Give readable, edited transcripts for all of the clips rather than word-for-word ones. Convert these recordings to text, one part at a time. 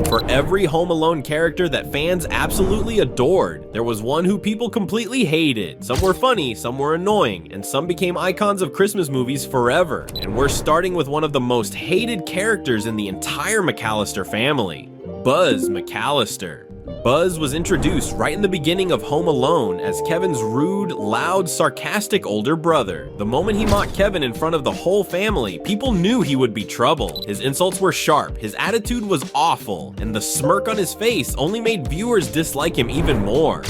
For every Home Alone character that fans absolutely adored, there was one who people completely hated. Some were funny, some were annoying, and some became icons of Christmas movies forever. And we're starting with one of the most hated characters in the entire McAllister family, Buzz McAllister. Buzz was introduced right in the beginning of Home Alone as Kevin's rude, loud, sarcastic older brother. The moment he mocked Kevin in front of the whole family, people knew he would be trouble. His insults were sharp, his attitude was awful, and the smirk on his face only made viewers dislike him even more.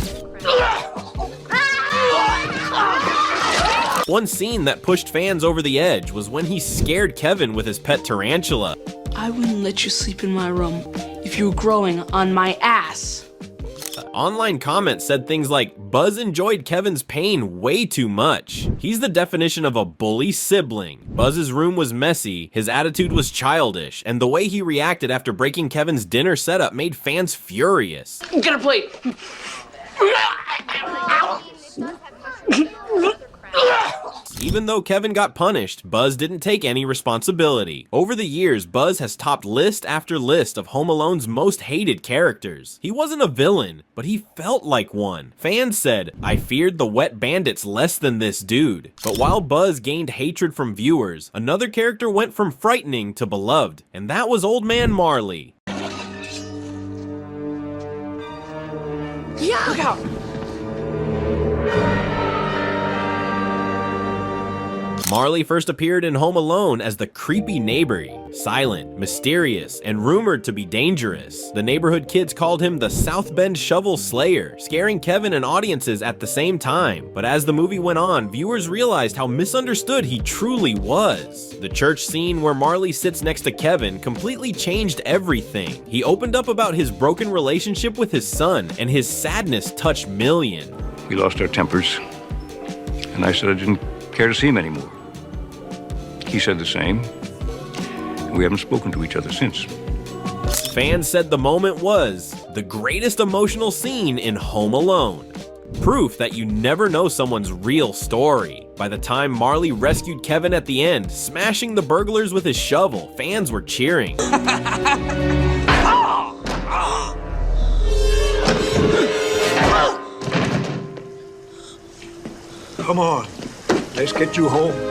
One scene that pushed fans over the edge was when he scared Kevin with his pet tarantula. I wouldn't let you sleep in my room if you were growing on my ass. Online comments said things like, Buzz enjoyed Kevin's pain way too much. He's the definition of a bully sibling. Buzz's room was messy, his attitude was childish, and the way he reacted after breaking Kevin's dinner setup made fans furious. Get a plate. Even though Kevin got punished, Buzz didn't take any responsibility. Over the years, Buzz has topped list after list of Home Alone's most hated characters. He wasn't a villain, but he felt like one. Fans said, I feared the wet bandits less than this dude. But while Buzz gained hatred from viewers, another character went from frightening to beloved, and that was Old Man Marley. Yeah. Look out. Marley first appeared in Home Alone as the creepy neighbor, silent, mysterious, and rumored to be dangerous. The neighborhood kids called him the South Bend Shovel Slayer, scaring Kevin and audiences at the same time. But as the movie went on, viewers realized how misunderstood he truly was. The church scene where Marley sits next to Kevin completely changed everything. He opened up about his broken relationship with his son, and his sadness touched millions. We lost our tempers, and I said I didn't care to see him anymore. He said the same. We haven't spoken to each other since. Fans said the moment was the greatest emotional scene in Home Alone. Proof that you never know someone's real story. By the time Marley rescued Kevin at the end, smashing the burglars with his shovel, fans were cheering. Come on, let's get you home.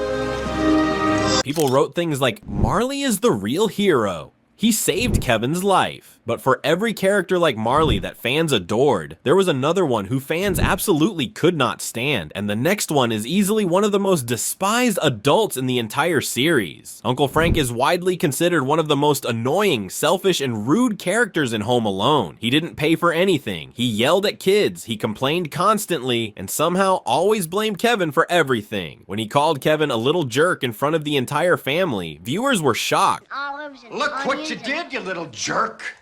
People wrote things like, Marley is the real hero. He saved Kevin's life. But for every character like Marley that fans adored, there was another one who fans absolutely could not stand, and the next one is easily one of the most despised adults in the entire series. Uncle Frank is widely considered one of the most annoying, selfish, and rude characters in Home Alone. He didn't pay for anything, he yelled at kids, he complained constantly, and somehow always blamed Kevin for everything. When he called Kevin a little jerk in front of the entire family, viewers were shocked. Look what you did, you little jerk.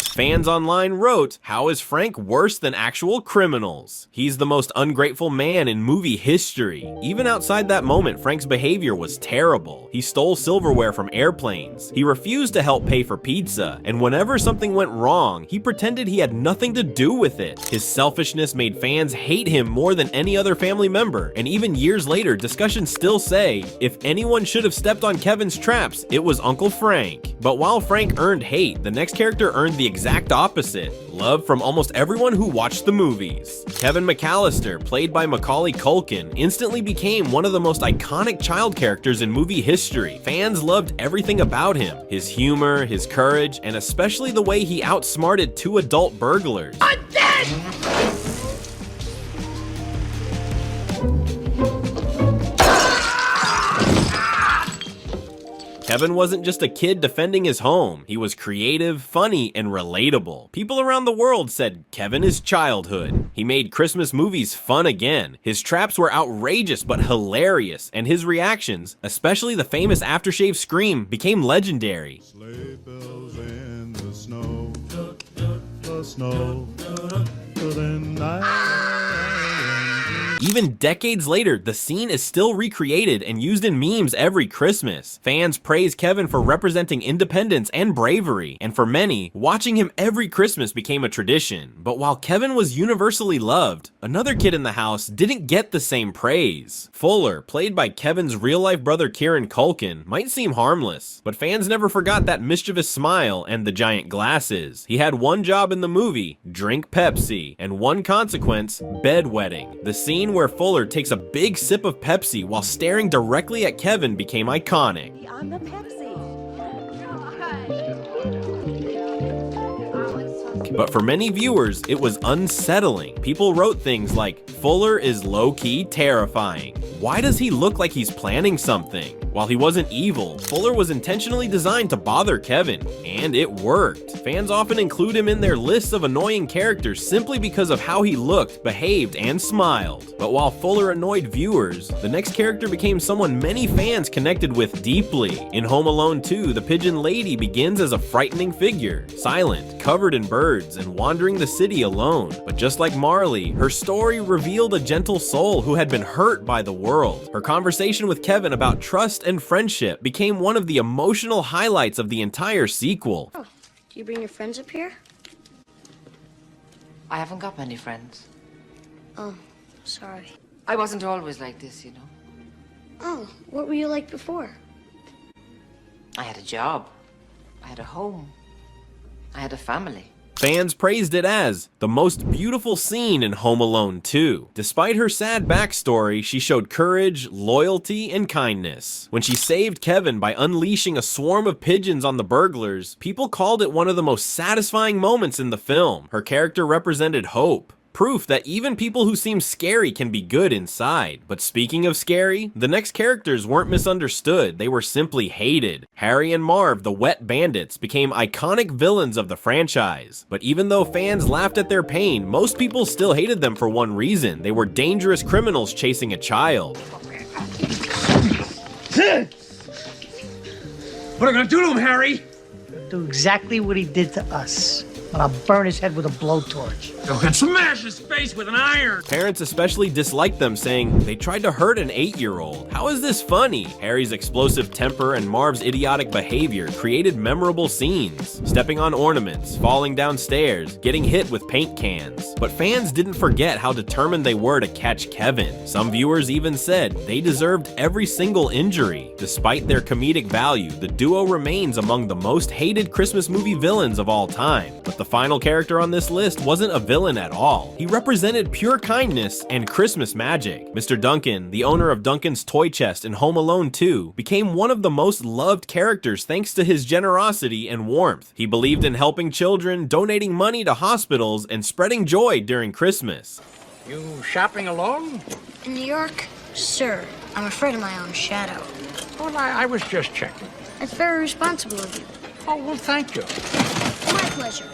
Fans online wrote, how is Frank worse than actual criminals? He's the most ungrateful man in movie history. Even outside that moment, Frank's behavior was terrible. He stole silverware from airplanes. He refused to help pay for pizza. And whenever something went wrong, he pretended he had nothing to do with it. His selfishness made fans hate him more than any other family member. And even years later, discussions still say, if anyone should have stepped on Kevin's traps, it was Uncle Frank. But while Frank earned hate, the next character earned the exact opposite. Love from almost everyone who watched the movies. Kevin McAllister, played by Macaulay Culkin, instantly became one of the most iconic child characters in movie history. Fans loved everything about him. His humor, his courage, and especially the way he outsmarted two adult burglars. I'm dead! Kevin wasn't just a kid defending his home. He was creative, funny, and relatable. People around the world said Kevin is childhood. He made Christmas movies fun again. His traps were outrageous but hilarious, and his reactions, especially the famous aftershave scream, became legendary. Sleigh bells in the snow, the snow, then Even decades later, the scene is still recreated and used in memes every Christmas. Fans praise Kevin for representing independence and bravery, and for many, watching him every Christmas became a tradition. But while Kevin was universally loved, another kid in the house didn't get the same praise. Fuller, played by Kevin's real-life brother Kieran Culkin, might seem harmless, but fans never forgot that mischievous smile and the giant glasses. He had one job in the movie, drink Pepsi, and one consequence, bedwetting. The scene where Fuller takes a big sip of Pepsi while staring directly at Kevin became iconic. I'm the Pepsi. But for many viewers, it was unsettling. People wrote things like, Fuller is low-key terrifying. Why does he look like he's planning something? While he wasn't evil, Fuller was intentionally designed to bother Kevin, and it worked. Fans often include him in their lists of annoying characters simply because of how he looked, behaved, and smiled. But while Fuller annoyed viewers, the next character became someone many fans connected with deeply. In Home Alone 2, the Pigeon Lady begins as a frightening figure, silent, covered in birds, and wandering the city alone. But just like Marley, her story revealed a gentle soul who had been hurt by the world. Her conversation with Kevin about trust and friendship became one of the emotional highlights of the entire sequel. Oh, do you bring your friends up here? I haven't got many friends. Oh, sorry. I wasn't always like this, you know. Oh, what were you like before? I had a job. I had a home. I had a family. Fans praised it as the most beautiful scene in Home Alone 2. Despite her sad backstory, she showed courage, loyalty, and kindness. When she saved Kevin by unleashing a swarm of pigeons on the burglars, people called it one of the most satisfying moments in the film. Her character represented hope. Proof that even people who seem scary can be good inside. But speaking of scary, the next characters weren't misunderstood, they were simply hated. Harry and Marv, the Wet Bandits, became iconic villains of the franchise. But even though fans laughed at their pain, most people still hated them for one reason: they were dangerous criminals chasing a child. What are we gonna do to him, Harry? Do exactly what he did to us. And I'll burn his head with a blowtorch. Go and smash his face with an iron. Parents especially disliked them, saying they tried to hurt an 8-year-old. How is this funny? Harry's explosive temper and Marv's idiotic behavior created memorable scenes. Stepping on ornaments, falling down stairs, getting hit with paint cans. But fans didn't forget how determined they were to catch Kevin. Some viewers even said they deserved every single injury. Despite their comedic value, the duo remains among the most hated Christmas movie villains of all time. But the final character on this list wasn't a villain at all. He represented pure kindness and Christmas magic. Mr. Duncan, the owner of Duncan's Toy Chest in Home Alone 2, became one of the most loved characters thanks to his generosity and warmth. He believed in helping children, donating money to hospitals, and spreading joy during Christmas. You shopping alone? In New York? Sir, I'm afraid of my own shadow. Well, I was just checking. That's very responsible of you. Oh, well, thank you. My pleasure.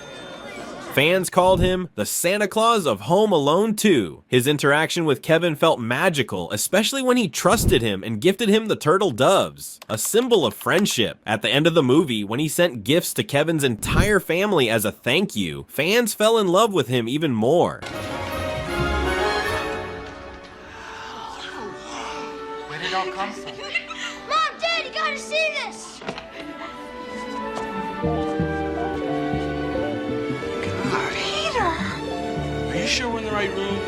Fans called him the Santa Claus of Home Alone 2. His interaction with Kevin felt magical, especially when he trusted him and gifted him the turtle doves, a symbol of friendship. At the end of the movie, when he sent gifts to Kevin's entire family as a thank you, fans fell in love with him even more. Where did it all come from? Mom, Dad, you gotta see this! Are you sure we're in the right room?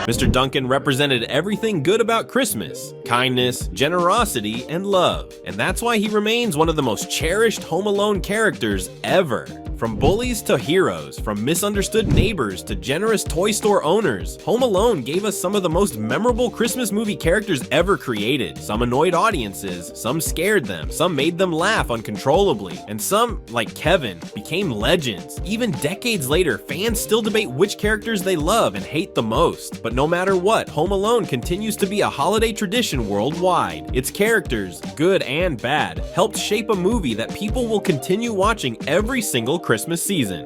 Mr. Duncan represented everything good about Christmas: kindness, generosity, and love. And that's why he remains one of the most cherished Home Alone characters ever. From bullies to heroes, from misunderstood neighbors to generous toy store owners, Home Alone gave us some of the most memorable Christmas movie characters ever created. Some annoyed audiences, some scared them, some made them laugh uncontrollably, and some, like Kevin, became legends. Even decades later, fans still debate which characters they love and hate the most. But no matter what, Home Alone continues to be a holiday tradition worldwide. Its characters, good and bad, helped shape a movie that people will continue watching every single Christmas season.